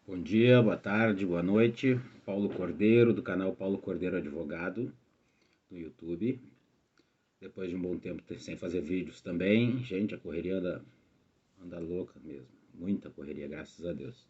Bom dia, boa tarde, boa noite. Paulo Cordeiro, do canal Paulo Cordeiro Advogado, no YouTube. Depois de um bom tempo sem fazer vídeos também. Gente, a correria anda louca mesmo. Muita correria, graças a Deus.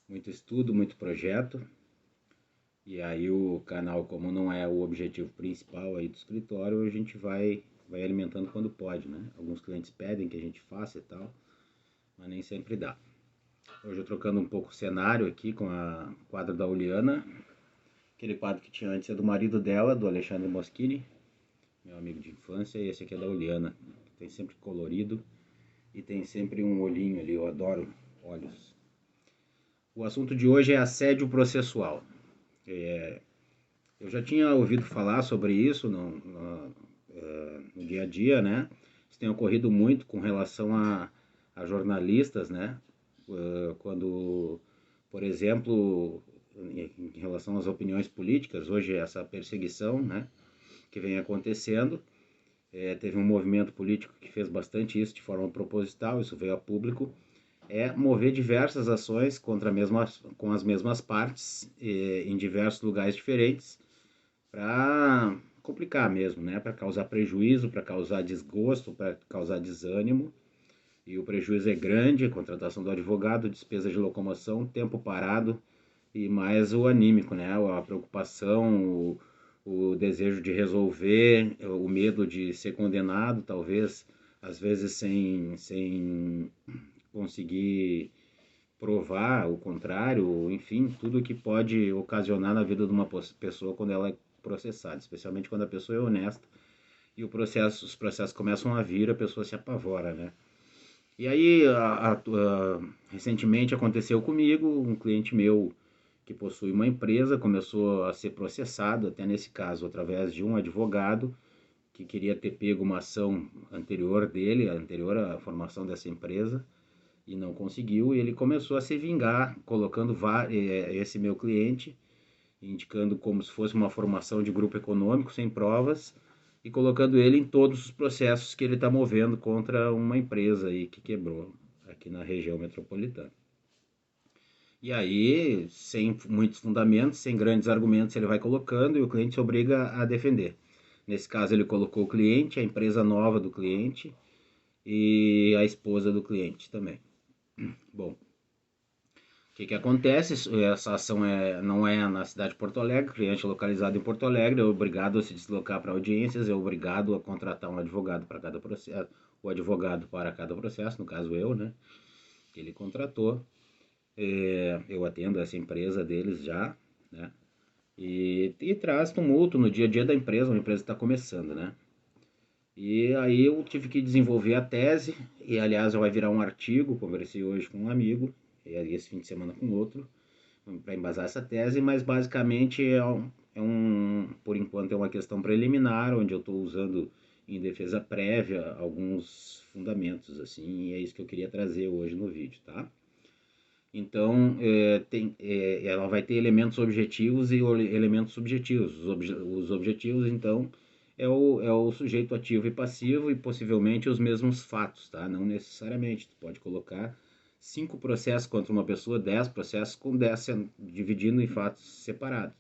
Muito estudo, muito projeto. E aí o canal, como não é o objetivo principal aí do escritório, a gente vai alimentando quando pode, né? Alguns clientes pedem que a gente faça e tal, mas nem sempre dá. Hoje eu trocando um pouco o cenário aqui com a quadra da Uliana. Aquele quadro que tinha antes é do marido dela, do Alexandre Moschini, meu amigo de infância, e esse aqui é da Uliana. Tem sempre colorido e tem sempre um olhinho ali, eu adoro olhos. O assunto de hoje é assédio processual. Eu já tinha ouvido falar sobre isso no dia a dia, né? Isso tem ocorrido muito com relação a jornalistas, né? Quando, por exemplo, em relação às opiniões políticas, hoje essa perseguição, né, que vem acontecendo, teve um movimento político que fez bastante isso de forma proposital, isso veio a público, mover diversas ações com as mesmas partes em diversos lugares diferentes para complicar mesmo, né, para causar prejuízo, para causar desgosto, para causar desânimo. E o prejuízo é grande, a contratação do advogado, despesa de locomoção, tempo parado e mais o anímico, né? A preocupação, o desejo de resolver, o medo de ser condenado, talvez, às vezes sem conseguir provar o contrário, enfim, tudo que pode ocasionar na vida de uma pessoa quando ela é processada, especialmente quando a pessoa é honesta e os processos começam a vir, a pessoa se apavora, né? E aí, recentemente aconteceu comigo, um cliente meu que possui uma empresa começou a ser processado, até nesse caso, através de um advogado que queria ter pego uma ação anterior dele, anterior à formação dessa empresa, e não conseguiu, e ele começou a se vingar, colocando esse meu cliente, indicando como se fosse uma formação de grupo econômico, sem provas, e colocando ele em todos os processos que ele está movendo contra uma empresa aí que quebrou aqui na região metropolitana. E aí, sem muitos fundamentos, sem grandes argumentos, ele vai colocando e o cliente se obriga a defender. Nesse caso, ele colocou o cliente, a empresa nova do cliente e a esposa do cliente também. Bom, o que acontece? Essa ação não é na cidade de Porto Alegre, o cliente é localizado em Porto Alegre, é obrigado a se deslocar para audiências, é obrigado a contratar um advogado para cada processo, o advogado para cada processo, no caso eu, né? Ele contratou, eu atendo essa empresa deles já, né? E traz tumulto no dia a dia da empresa, uma empresa está começando, né? E aí eu tive que desenvolver a tese, e aliás vai virar um artigo, conversei hoje com um amigo, e esse fim de semana com outro, para embasar essa tese, mas basicamente por enquanto é uma questão preliminar, onde eu estou usando em defesa prévia alguns fundamentos, assim, e é isso que eu queria trazer hoje no vídeo, tá? Então, ela vai ter elementos objetivos e elementos subjetivos. Os objetivos, então, é o sujeito ativo e passivo e possivelmente os mesmos fatos, tá? Não necessariamente. Tu pode colocar 5 processos contra uma pessoa, 10 processos com 10 dividindo em fatos separados.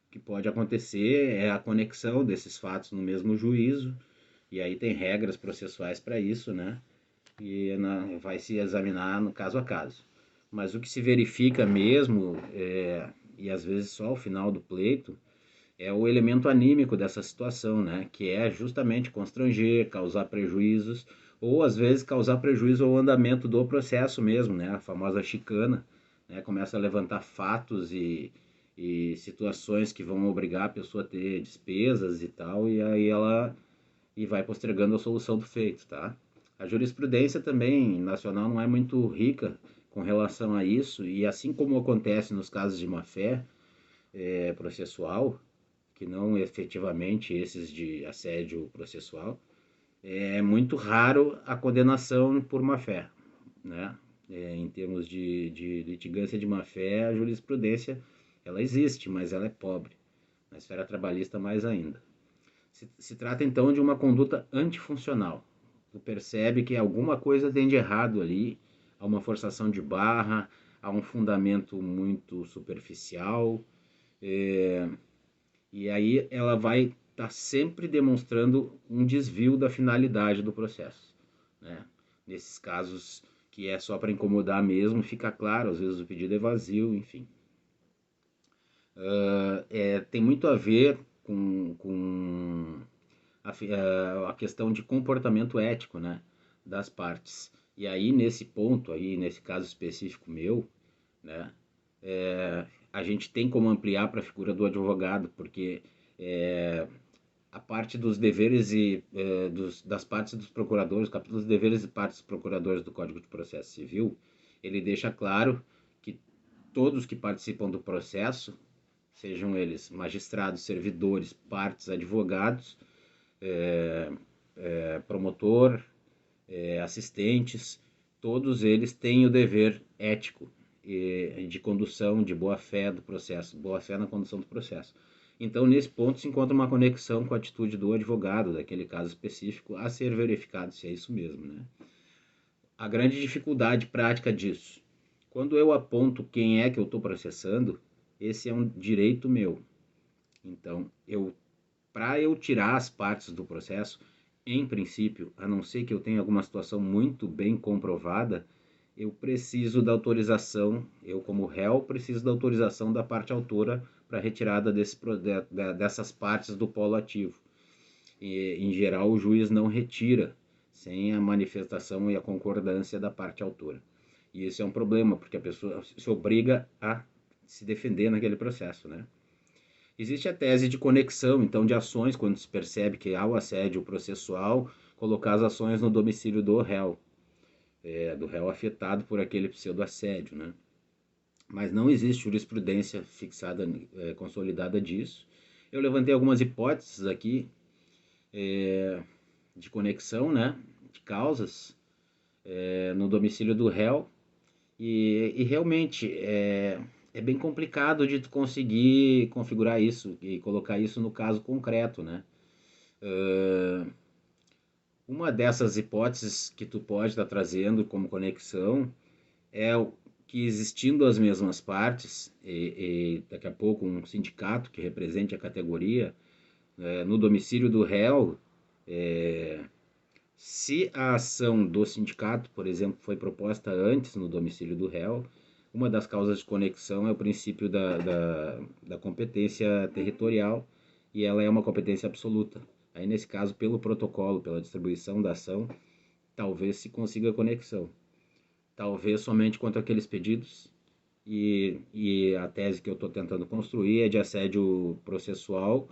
O que pode acontecer é a conexão desses fatos no mesmo juízo, e aí tem regras processuais para isso, né? E vai se examinar no caso a caso. Mas o que se verifica mesmo, e às vezes só ao final do pleito, é o elemento anímico dessa situação, né? Que é justamente constranger, causar prejuízos, ou às vezes causar prejuízo ao andamento do processo mesmo, né? A famosa chicana, né? Começa a levantar fatos e situações que vão obrigar a pessoa a ter despesas e tal, e aí ela vai postergando a solução do feito, tá? A jurisprudência também nacional não é muito rica com relação a isso, e assim como acontece nos casos de má-fé processual, que não efetivamente esses de assédio processual, é muito raro a condenação por má-fé, né? Em termos de litigância de má-fé, a jurisprudência ela existe, mas ela é pobre. Na esfera trabalhista mais ainda. Se trata então de uma conduta antifuncional. Tu percebe que alguma coisa tem de errado ali, há uma forçação de barra, há um fundamento muito superficial, e aí ela vai estar sempre demonstrando um desvio da finalidade do processo, né? Nesses casos que é só para incomodar mesmo, fica claro, às vezes o pedido é vazio, enfim. Tem muito a ver com a questão de comportamento ético, né, das partes. E aí, nesse ponto, aí, nesse caso específico meu, né, a gente tem como ampliar para a figura do advogado, porque a parte dos deveres das partes dos procuradores, o capítulo dos deveres e partes dos procuradores do Código de Processo Civil, ele deixa claro que todos que participam do processo, sejam eles magistrados, servidores, partes, advogados, promotor, assistentes, todos eles têm o dever ético de condução, de boa-fé do processo, boa-fé na condução do processo. Então, nesse ponto, se encontra uma conexão com a atitude do advogado, daquele caso específico, a ser verificado se é isso mesmo, né? A grande dificuldade prática disso. Quando eu aponto quem é que eu estou processando, esse é um direito meu. Então, para eu tirar as partes do processo, em princípio, a não ser que eu tenha alguma situação muito bem comprovada, eu preciso da autorização, eu como réu preciso da autorização da parte autora para retirada dessas partes do polo ativo. E, em geral, o juiz não retira sem a manifestação e a concordância da parte autora. E isso é um problema, porque a pessoa se obriga a se defender naquele processo, né? Existe a tese de conexão, então, de ações, quando se percebe que há o assédio processual, colocar as ações no domicílio do réu, do réu afetado por aquele pseudo-assédio, né? Mas não existe jurisprudência fixada, consolidada disso. Eu levantei algumas hipóteses aqui de conexão, né, de causas no domicílio do réu, e realmente é bem complicado de tu conseguir configurar isso e colocar isso no caso concreto, né? Uma dessas hipóteses que tu pode estar trazendo como conexão é que existindo as mesmas partes, e daqui a pouco um sindicato que represente a categoria no domicílio do réu, se a ação do sindicato, por exemplo, foi proposta antes no domicílio do réu, uma das causas de conexão é o princípio da competência territorial, e ela é uma competência absoluta. Aí, nesse caso, pelo protocolo, pela distribuição da ação, talvez se consiga conexão. Talvez somente quanto àqueles pedidos, e a tese que eu estou tentando construir é de assédio processual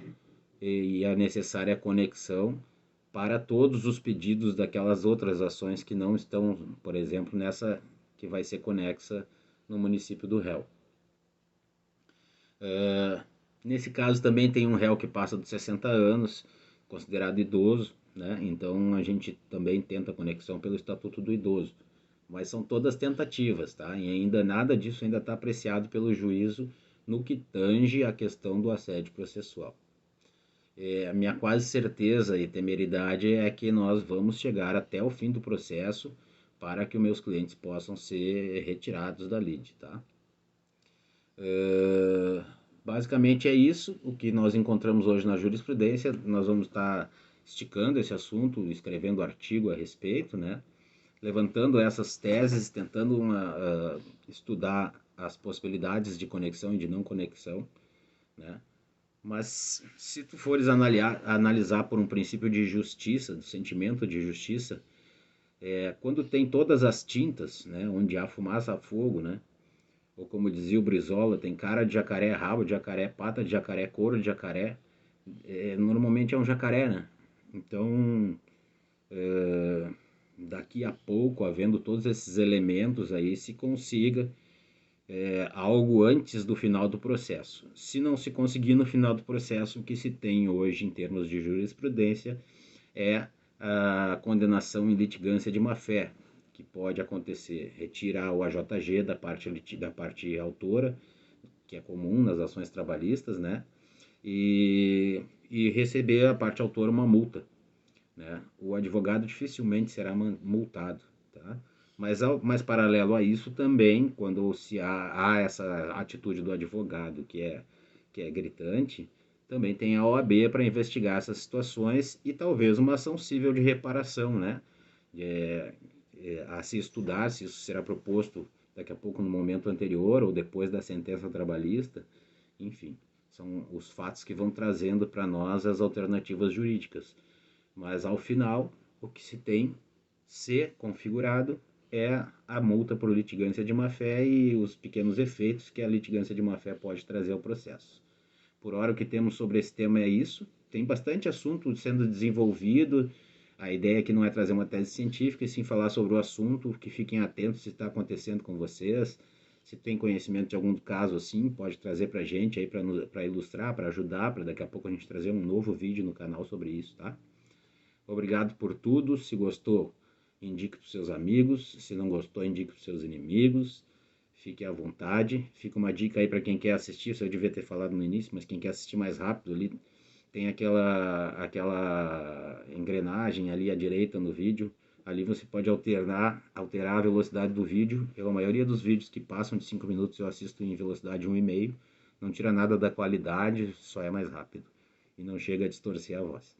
e a necessária conexão para todos os pedidos daquelas outras ações que não estão, por exemplo, nessa que vai ser conexa no município do réu. Nesse caso também tem um réu que passa dos 60 anos, considerado idoso, né? Então a gente também tenta conexão pelo Estatuto do Idoso. Mas são todas tentativas, tá? E ainda nada disso ainda está apreciado pelo juízo no que tange a questão do assédio processual. A minha quase certeza e temeridade é que nós vamos chegar até o fim do processo para que os meus clientes possam ser retirados da lide, tá? Basicamente é isso o que nós encontramos hoje na jurisprudência. Nós vamos estar esticando esse assunto, escrevendo artigo a respeito, né? Levantando essas teses, tentando estudar as possibilidades de conexão e de não conexão, né? Mas se tu fores analisar por um princípio de justiça, do sentimento de justiça, quando tem todas as tintas, né, onde há fumaça, há fogo, né? Ou como dizia o Brizola, tem cara de jacaré, rabo de jacaré, pata de jacaré, couro de jacaré. Normalmente é um jacaré, né? Então, daqui a pouco, havendo todos esses elementos aí, se consiga algo antes do final do processo. Se não se conseguir no final do processo, o que se tem hoje em termos de jurisprudência é a condenação em litigância de má-fé, que pode acontecer, retirar o AJG da parte autora, que é comum nas ações trabalhistas, né? E receber a parte autora uma multa, né? O advogado dificilmente será multado, tá? Mas paralelo a isso também, quando se há essa atitude do advogado que é gritante, também tem a OAB para investigar essas situações e talvez uma ação civil de reparação, né? É, a se estudar se isso será proposto daqui a pouco no momento anterior ou depois da sentença trabalhista, enfim, são os fatos que vão trazendo para nós as alternativas jurídicas. Mas ao final, o que se tem ser configurado é a multa por litigância de má-fé e os pequenos efeitos que a litigância de má-fé pode trazer ao processo. Por hora, o que temos sobre esse tema é isso. Tem bastante assunto sendo desenvolvido. A ideia aqui não é trazer uma tese científica, e sim falar sobre o assunto, que fiquem atentos se está acontecendo com vocês. Se tem conhecimento de algum caso assim, pode trazer para a gente aí para ilustrar, para ajudar, para daqui a pouco a gente trazer um novo vídeo no canal sobre isso, tá? Obrigado por tudo. Se gostou, indique para os seus amigos. Se não gostou, indique para os seus inimigos. Fique à vontade. Fica uma dica aí para quem quer assistir. Isso eu devia ter falado no início, mas quem quer assistir mais rápido ali, tem aquela engrenagem ali à direita no vídeo. Ali você pode alterar a velocidade do vídeo. A maioria dos vídeos que passam de 5 minutos eu assisto em velocidade 1,5. Não tira nada da qualidade, só é mais rápido. E não chega a distorcer a voz.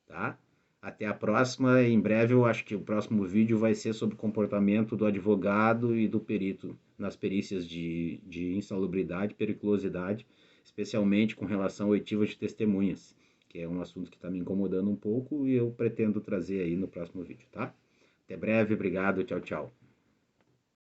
Tá? Até a próxima. Em breve eu acho que o próximo vídeo vai ser sobre o comportamento do advogado e do perito nas perícias de insalubridade e periculosidade, especialmente com relação ao oitiva de testemunhas, que é um assunto que está me incomodando um pouco e eu pretendo trazer aí no próximo vídeo, tá? Até breve, obrigado, tchau, tchau.